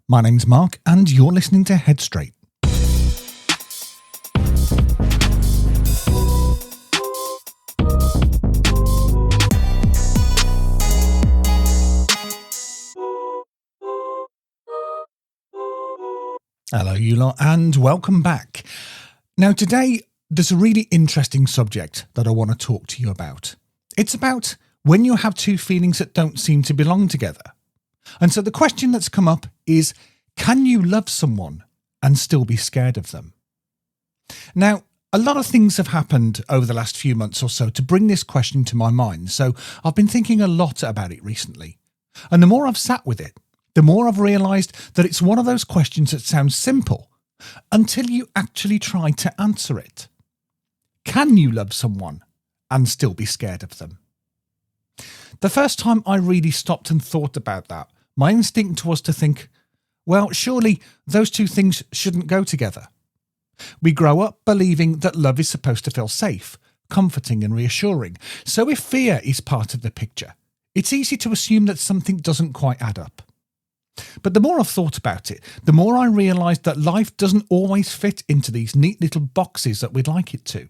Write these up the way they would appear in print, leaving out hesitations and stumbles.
My name's Mark and you're listening to Head Straight. Hello you lot and welcome back. Now today there's a really interesting subject that I want to talk to you about. It's about when you have two feelings that don't seem to belong together. And so the question that's come up is, can you love someone and still be scared of them? Now, a lot of things have happened over the last few months or so to bring this question to my mind. So I've been thinking a lot about it recently. And the more I've sat with it, the more I've realised that it's one of those questions that sounds simple until you actually try to answer it. Can you love someone and still be scared of them? The first time I really stopped and thought about that, my instinct was to think, well, surely those two things shouldn't go together. We grow up believing that love is supposed to feel safe, comforting and reassuring. So if fear is part of the picture, it's easy to assume that something doesn't quite add up. But the more I've thought about it, the more I realised that life doesn't always fit into these neat little boxes that we'd like it to.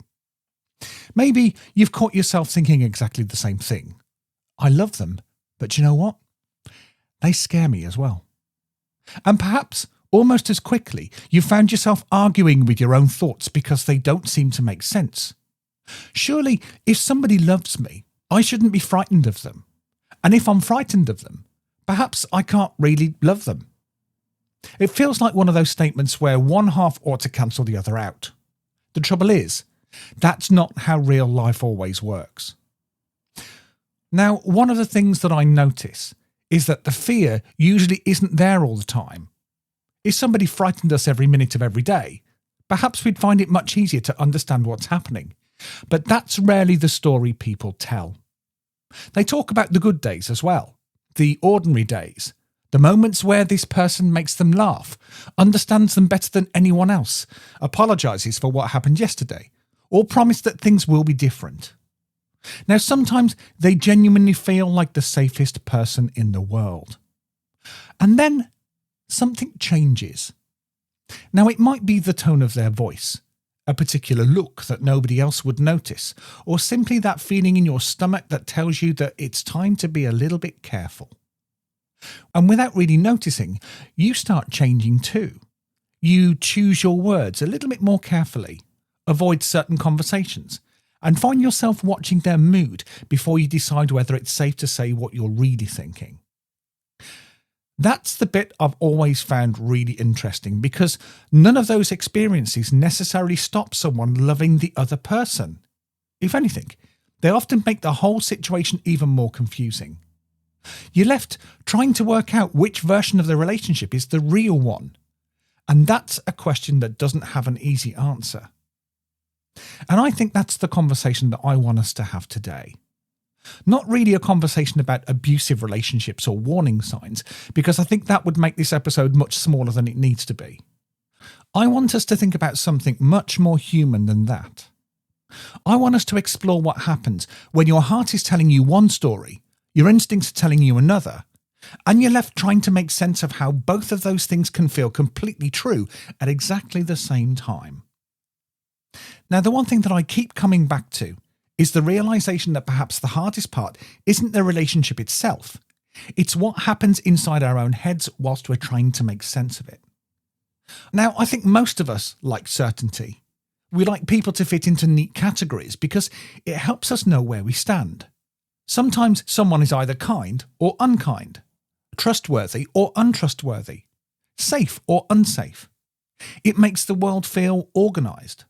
Maybe you've caught yourself thinking exactly the same thing. I love them, but you know what? They scare me as well. And perhaps almost as quickly, you found yourself arguing with your own thoughts because they don't seem to make sense. Surely, if somebody loves me, I shouldn't be frightened of them. And if I'm frightened of them, perhaps I can't really love them. It feels like one of those statements where one half ought to cancel the other out. The trouble is, that's not how real life always works. Now, one of the things that I notice is that the fear usually isn't there all the time. If somebody frightened us every minute of every day, perhaps we'd find it much easier to understand what's happening. But that's rarely the story people tell. They talk about the good days as well, the ordinary days, the moments where this person makes them laugh, understands them better than anyone else, apologises for what happened yesterday, or promise that things will be different. Now, sometimes they genuinely feel like the safest person in the world. And then something changes. Now, it might be the tone of their voice, a particular look that nobody else would notice, or simply that feeling in your stomach that tells you that it's time to be a little bit careful. And without really noticing, you start changing too. You choose your words a little bit more carefully, avoid certain conversations, and find yourself watching their mood before you decide whether it's safe to say what you're really thinking. That's the bit I've always found really interesting, because none of those experiences necessarily stop someone loving the other person. If anything, they often make the whole situation even more confusing. You're left trying to work out which version of the relationship is the real one. And that's a question that doesn't have an easy answer. And I think that's the conversation that I want us to have today. Not really a conversation about abusive relationships or warning signs, because I think that would make this episode much smaller than it needs to be. I want us to think about something much more human than that. I want us to explore what happens when your heart is telling you one story, your instincts are telling you another, and you're left trying to make sense of how both of those things can feel completely true at exactly the same time. Now, the one thing that I keep coming back to is the realisation that perhaps the hardest part isn't the relationship itself. It's what happens inside our own heads whilst we're trying to make sense of it. Now, I think most of us like certainty. We like people to fit into neat categories because it helps us know where we stand. Sometimes someone is either kind or unkind, trustworthy or untrustworthy, safe or unsafe. It makes the world feel organised.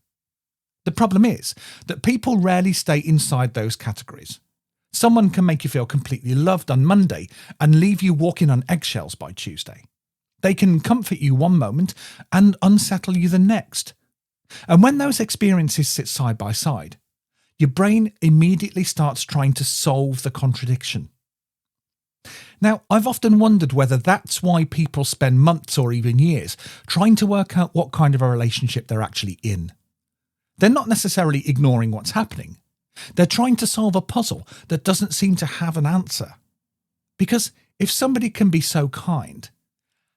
The problem is that people rarely stay inside those categories. Someone can make you feel completely loved on Monday and leave you walking on eggshells by Tuesday. They can comfort you one moment and unsettle you the next. And when those experiences sit side by side, your brain immediately starts trying to solve the contradiction. Now, I've often wondered whether that's why people spend months or even years trying to work out what kind of a relationship they're actually in. They're not necessarily ignoring what's happening. They're trying to solve a puzzle that doesn't seem to have an answer. Because if somebody can be so kind,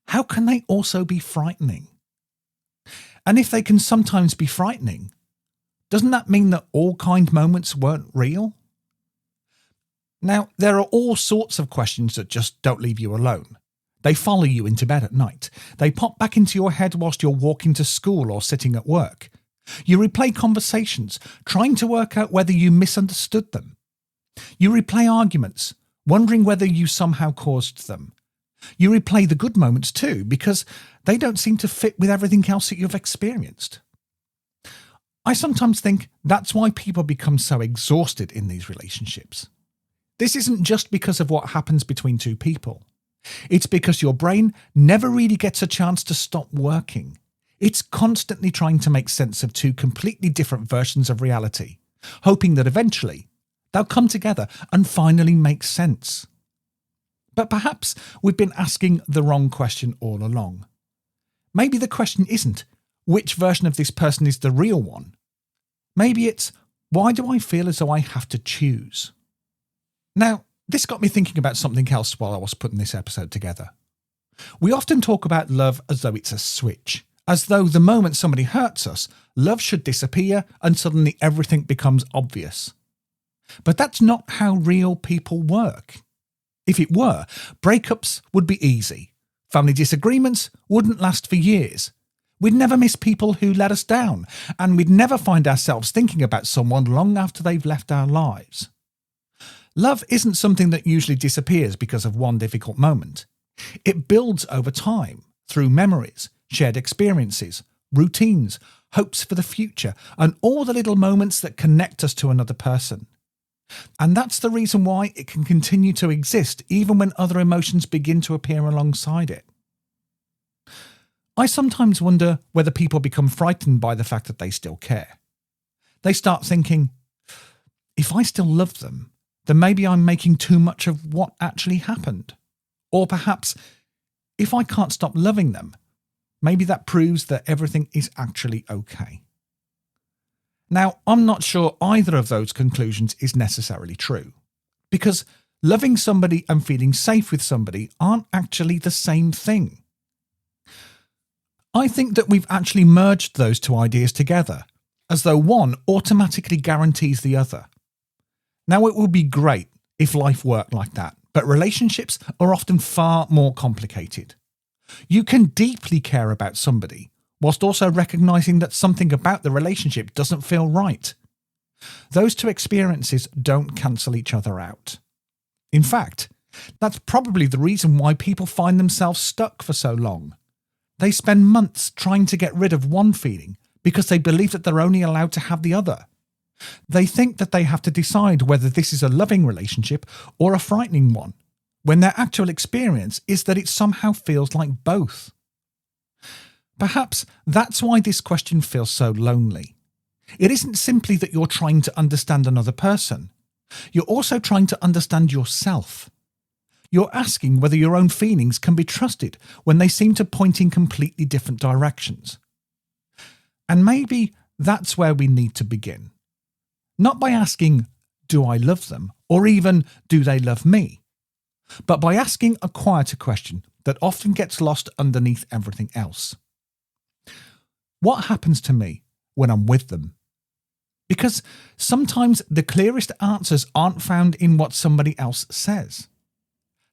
how can they also be frightening? And if they can sometimes be frightening, doesn't that mean that all kind moments weren't real? Now, there are all sorts of questions that just don't leave you alone. They follow you into bed at night. They pop back into your head whilst you're walking to school or sitting at work. You replay conversations, trying to work out whether you misunderstood them. You replay arguments, wondering whether you somehow caused them. You replay the good moments too, because they don't seem to fit with everything else that you've experienced. I sometimes think that's why people become so exhausted in these relationships. This isn't just because of what happens between two people. It's because your brain never really gets a chance to stop working. It's constantly trying to make sense of two completely different versions of reality, hoping that eventually they'll come together and finally make sense. But perhaps we've been asking the wrong question all along. Maybe the question isn't, which version of this person is the real one? Maybe it's, why do I feel as though I have to choose? Now, this got me thinking about something else while I was putting this episode together. We often talk about love as though it's a switch, as though the moment somebody hurts us, love should disappear and suddenly everything becomes obvious. But that's not how real people work. If it were, breakups would be easy. Family disagreements wouldn't last for years. We'd never miss people who let us down, and we'd never find ourselves thinking about someone long after they've left our lives. Love isn't something that usually disappears because of one difficult moment. It builds over time, through memories, shared experiences, routines, hopes for the future, and all the little moments that connect us to another person. And that's the reason why it can continue to exist even when other emotions begin to appear alongside it. I sometimes wonder whether people become frightened by the fact that they still care. They start thinking, if I still love them, then maybe I'm making too much of what actually happened. Or perhaps, if I can't stop loving them, maybe that proves that everything is actually okay. Now, I'm not sure either of those conclusions is necessarily true, because loving somebody and feeling safe with somebody aren't actually the same thing. I think that we've actually merged those two ideas together, as though one automatically guarantees the other. Now, it would be great if life worked like that, but relationships are often far more complicated. You can deeply care about somebody, whilst also recognising that something about the relationship doesn't feel right. Those two experiences don't cancel each other out. In fact, that's probably the reason why people find themselves stuck for so long. They spend months trying to get rid of one feeling because they believe that they're only allowed to have the other. They think that they have to decide whether this is a loving relationship or a frightening one, when their actual experience is that it somehow feels like both. Perhaps that's why this question feels so lonely. It isn't simply that you're trying to understand another person. You're also trying to understand yourself. You're asking whether your own feelings can be trusted when they seem to point in completely different directions. And maybe that's where we need to begin. Not by asking, do I love them? Or even, do they love me? But by asking a quieter question that often gets lost underneath everything else. What happens to me when I'm with them? Because sometimes the clearest answers aren't found in what somebody else says.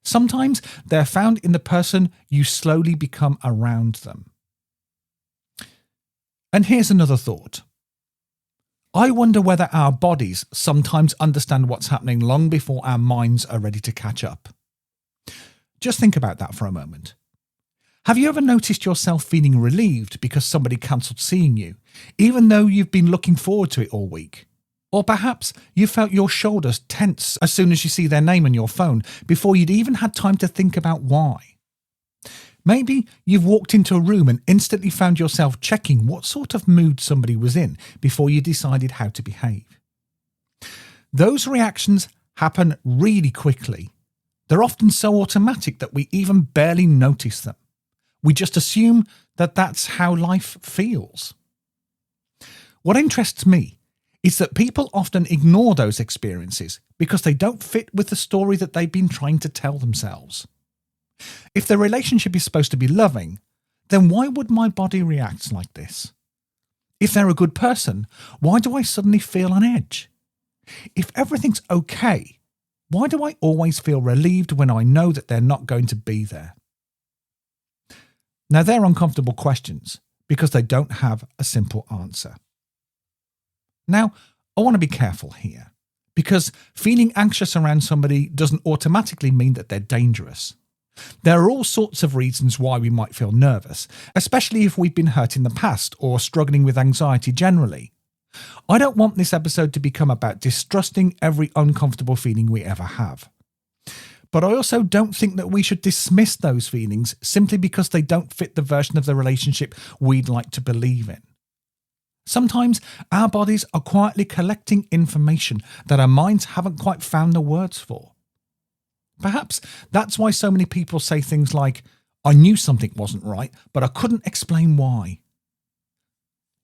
Sometimes they're found in the person you slowly become around them. And here's another thought. I wonder whether our bodies sometimes understand what's happening long before our minds are ready to catch up. Just think about that for a moment. Have you ever noticed yourself feeling relieved because somebody cancelled seeing you, even though you've been looking forward to it all week? Or perhaps you felt your shoulders tense as soon as you see their name on your phone before you'd even had time to think about why. Maybe you've walked into a room and instantly found yourself checking what sort of mood somebody was in before you decided how to behave. Those reactions happen really quickly. They're often so automatic that we even barely notice them. We just assume that that's how life feels. What interests me is that people often ignore those experiences because they don't fit with the story that they've been trying to tell themselves. If the relationship is supposed to be loving, then why would my body react like this? If they're a good person, why do I suddenly feel on edge? If everything's okay, why do I always feel relieved when I know that they're not going to be there? Now, they're uncomfortable questions because they don't have a simple answer. Now, I want to be careful here because feeling anxious around somebody doesn't automatically mean that they're dangerous. There are all sorts of reasons why we might feel nervous, especially if we've been hurt in the past or struggling with anxiety generally. I don't want this episode to become about distrusting every uncomfortable feeling we ever have. But I also don't think that we should dismiss those feelings simply because they don't fit the version of the relationship we'd like to believe in. Sometimes our bodies are quietly collecting information that our minds haven't quite found the words for. Perhaps that's why so many people say things like, "I knew something wasn't right, but I couldn't explain why."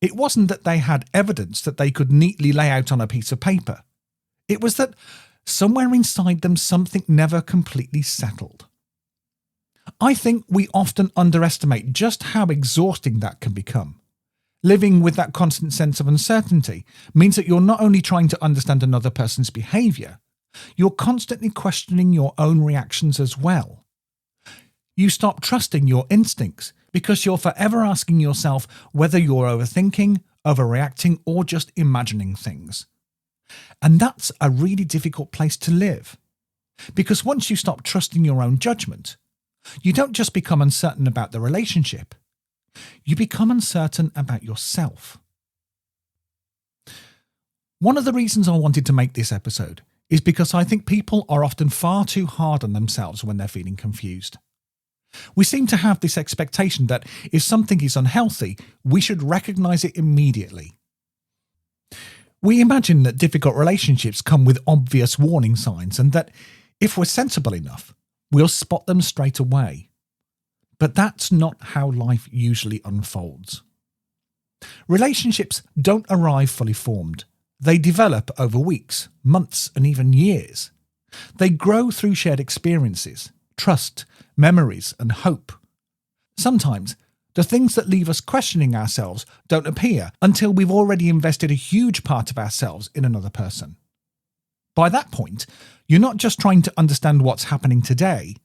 It wasn't that they had evidence that they could neatly lay out on a piece of paper. It was that somewhere inside them something never completely settled. I think we often underestimate just how exhausting that can become. Living with that constant sense of uncertainty means that you're not only trying to understand another person's behaviour, you're constantly questioning your own reactions as well. You stop trusting your instincts because you're forever asking yourself whether you're overthinking, overreacting, or just imagining things. And that's a really difficult place to live. Because once you stop trusting your own judgment, you don't just become uncertain about the relationship, you become uncertain about yourself. One of the reasons I wanted to make this episode is because I think people are often far too hard on themselves when they're feeling confused. We seem to have this expectation that if something is unhealthy, we should recognise it immediately. We imagine that difficult relationships come with obvious warning signs and that if we're sensible enough, we'll spot them straight away. But that's not how life usually unfolds. Relationships don't arrive fully formed. They develop over weeks, months, and even years. They grow through shared experiences, trust, memories, and hope. Sometimes, the things that leave us questioning ourselves don't appear until we've already invested a huge part of ourselves in another person. By that point, you're not just trying to understand what's happening today,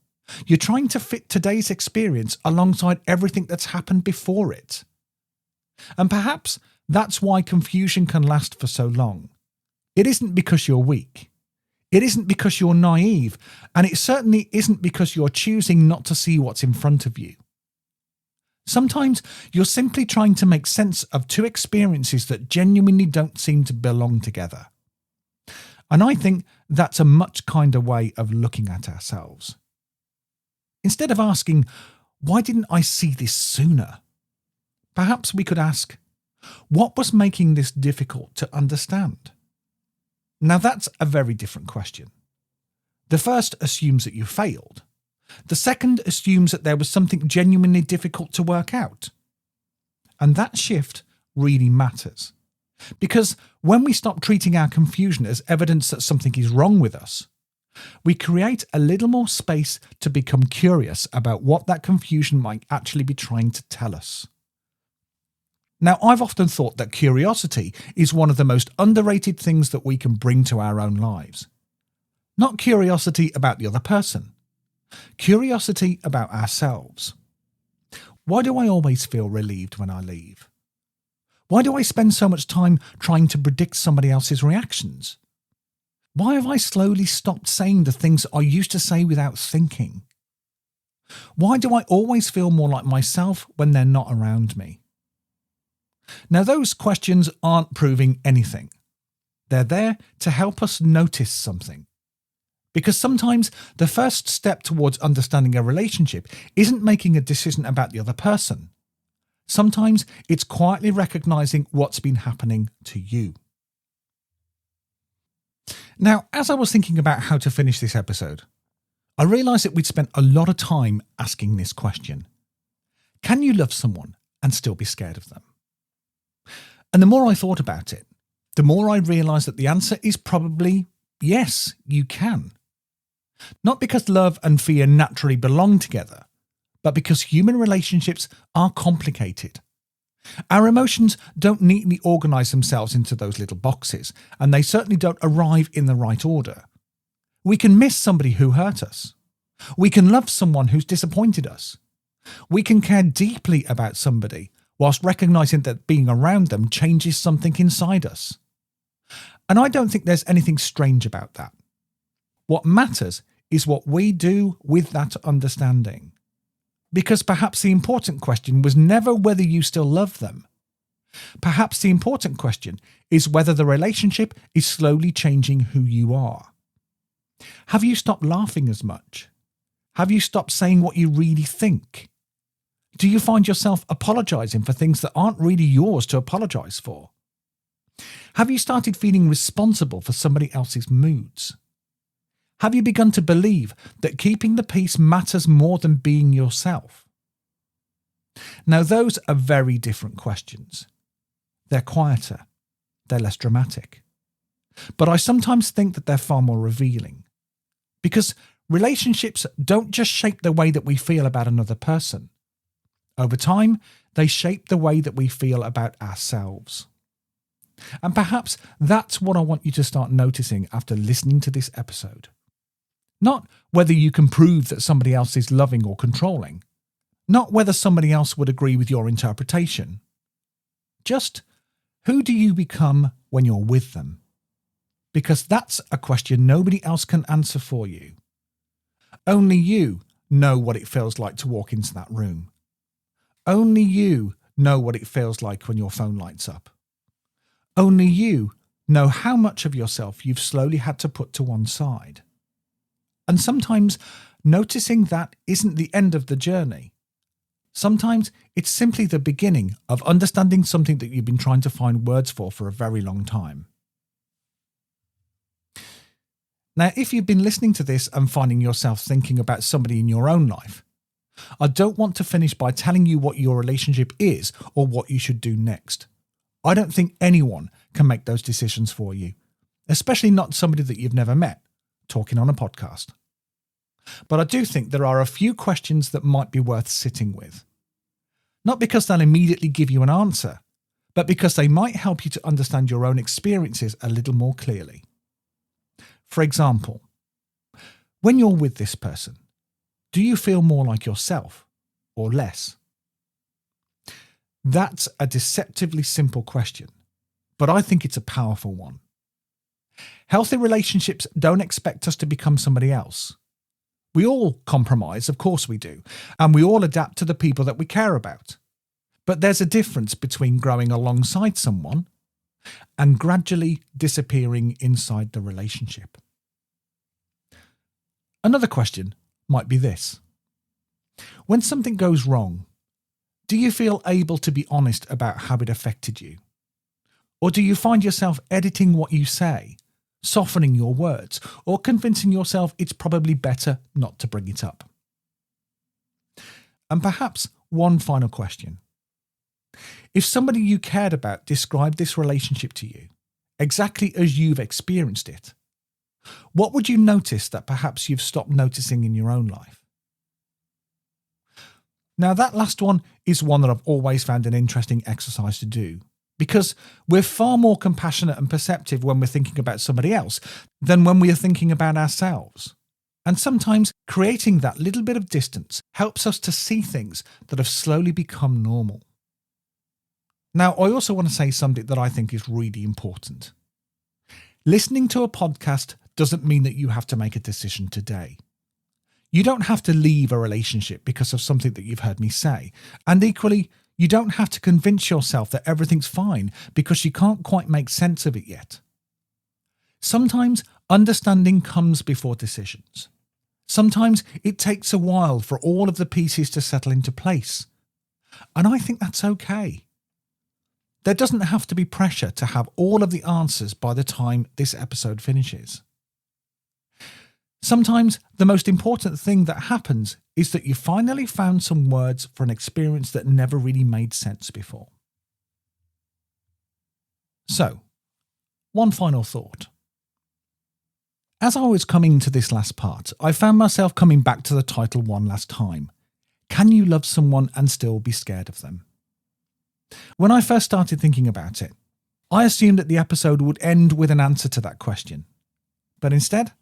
you're trying to fit today's experience alongside everything that's happened before it. And perhaps that's why confusion can last for so long. It isn't because you're weak. It isn't because you're naive, and it certainly isn't because you're choosing not to see what's in front of you. Sometimes you're simply trying to make sense of two experiences that genuinely don't seem to belong together. And I think that's a much kinder way of looking at ourselves. Instead of asking, "Why didn't I see this sooner?" perhaps we could ask, what was making this difficult to understand? Now that's a very different question. The first assumes that you failed. The second assumes that there was something genuinely difficult to work out. And that shift really matters. Because when we stop treating our confusion as evidence that something is wrong with us, we create a little more space to become curious about what that confusion might actually be trying to tell us. Now, I've often thought that curiosity is one of the most underrated things that we can bring to our own lives. Not curiosity about the other person. Curiosity about ourselves. Why do I always feel relieved when I leave? Why do I spend so much time trying to predict somebody else's reactions? Why have I slowly stopped saying the things I used to say without thinking? Why do I always feel more like myself when they're not around me? Now, those questions aren't proving anything. They're there to help us notice something. Because sometimes the first step towards understanding a relationship isn't making a decision about the other person. Sometimes it's quietly recognizing what's been happening to you. Now, as I was thinking about how to finish this episode, I realised that we'd spent a lot of time asking this question. Can you love someone and still be scared of them? And the more I thought about it, the more I realised that the answer is probably yes, you can. Not because love and fear naturally belong together, but because human relationships are complicated. Our emotions don't neatly organise themselves into those little boxes, and they certainly don't arrive in the right order. We can miss somebody who hurt us. We can love someone who's disappointed us. We can care deeply about somebody whilst recognising that being around them changes something inside us. And I don't think there's anything strange about that. What matters is what we do with that understanding. Because perhaps the important question was never whether you still love them. Perhaps the important question is whether the relationship is slowly changing who you are. Have you stopped laughing as much? Have you stopped saying what you really think? Do you find yourself apologising for things that aren't really yours to apologise for? Have you started feeling responsible for somebody else's moods? Have you begun to believe that keeping the peace matters more than being yourself? Now, those are very different questions. They're quieter. They're less dramatic. But I sometimes think that they're far more revealing. Because relationships don't just shape the way that we feel about another person. Over time, they shape the way that we feel about ourselves. And perhaps that's what I want you to start noticing after listening to this episode. Not whether you can prove that somebody else is loving or controlling. Not whether somebody else would agree with your interpretation. Just who do you become when you're with them? Because that's a question nobody else can answer for you. Only you know what it feels like to walk into that room. Only you know what it feels like when your phone lights up. Only you know how much of yourself you've slowly had to put to one side. And sometimes noticing that isn't the end of the journey. Sometimes it's simply the beginning of understanding something that you've been trying to find words for a very long time. Now, if you've been listening to this and finding yourself thinking about somebody in your own life, I don't want to finish by telling you what your relationship is or what you should do next. I don't think anyone can make those decisions for you, especially not somebody that you've never met, talking on a podcast. But I do think there are a few questions that might be worth sitting with. Not because they'll immediately give you an answer, but because they might help you to understand your own experiences a little more clearly. For example, when you're with this person, do you feel more like yourself or less? That's a deceptively simple question, but I think it's a powerful one. Healthy relationships don't expect us to become somebody else. We all compromise, of course we do, and we all adapt to the people that we care about. But there's a difference between growing alongside someone and gradually disappearing inside the relationship. Another question might be this. When something goes wrong, do you feel able to be honest about how it affected you? Or do you find yourself editing what you say, softening your words, or convincing yourself it's probably better not to bring it up? And perhaps one final question. If somebody you cared about described this relationship to you, exactly as you've experienced it, what would you notice that perhaps you've stopped noticing in your own life? Now, that last one is one that I've always found an interesting exercise to do, because we're far more compassionate and perceptive when we're thinking about somebody else than when we are thinking about ourselves. And sometimes creating that little bit of distance helps us to see things that have slowly become normal. Now, I also want to say something that I think is really important. Listening to a podcast doesn't mean that you have to make a decision today. You don't have to leave a relationship because of something that you've heard me say. And equally, you don't have to convince yourself that everything's fine because you can't quite make sense of it yet. Sometimes understanding comes before decisions. Sometimes it takes a while for all of the pieces to settle into place. And I think that's okay. There doesn't have to be pressure to have all of the answers by the time this episode finishes. Sometimes the most important thing that happens is that you finally found some words for an experience that never really made sense before. So, one final thought. As I was coming to this last part, I found myself coming back to the title one last time. Can you love someone and still be scared of them? When I first started thinking about it, I assumed that the episode would end with an answer to that question. But instead,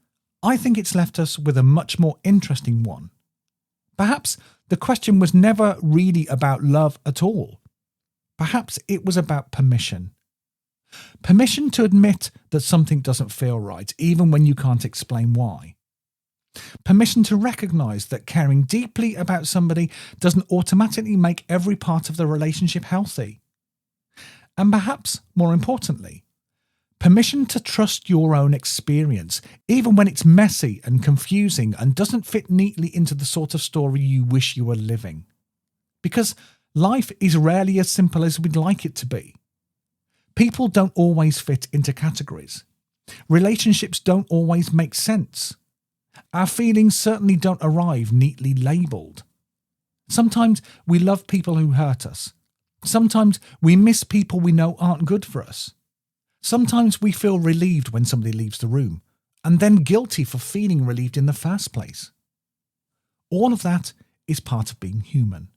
I think it's left us with a much more interesting one. Perhaps the question was never really about love at all. Perhaps it was about permission. Permission to admit that something doesn't feel right, even when you can't explain why. Permission to recognise that caring deeply about somebody doesn't automatically make every part of the relationship healthy. And perhaps, more importantly, permission to trust your own experience, even when it's messy and confusing and doesn't fit neatly into the sort of story you wish you were living. Because life is rarely as simple as we'd like it to be. People don't always fit into categories. Relationships don't always make sense. Our feelings certainly don't arrive neatly labelled. Sometimes we love people who hurt us. Sometimes we miss people we know aren't good for us. Sometimes we feel relieved when somebody leaves the room, and then guilty for feeling relieved in the first place. All of that is part of being human.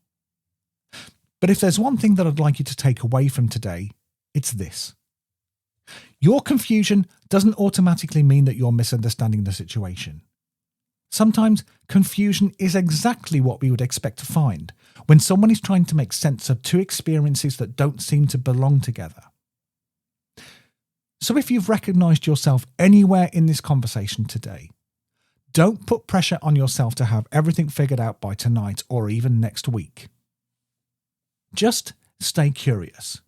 But if there's one thing that I'd like you to take away from today, it's this. Your confusion doesn't automatically mean that you're misunderstanding the situation. Sometimes confusion is exactly what we would expect to find when someone is trying to make sense of two experiences that don't seem to belong together. So if you've recognised yourself anywhere in this conversation today, don't put pressure on yourself to have everything figured out by tonight or even next week. Just stay curious.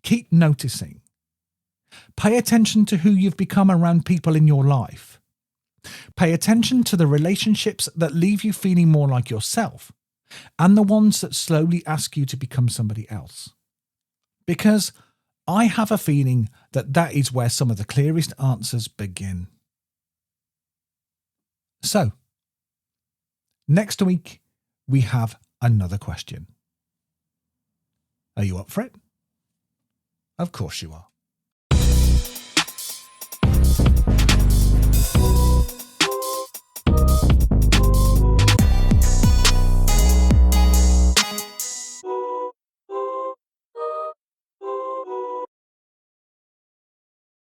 Keep noticing. Pay attention to who you've become around people in your life. Pay attention to the relationships that leave you feeling more like yourself and the ones that slowly ask you to become somebody else. Because I have a feeling that that is where some of the clearest answers begin. So, next week we have another question. Are you up for it? Of course you are.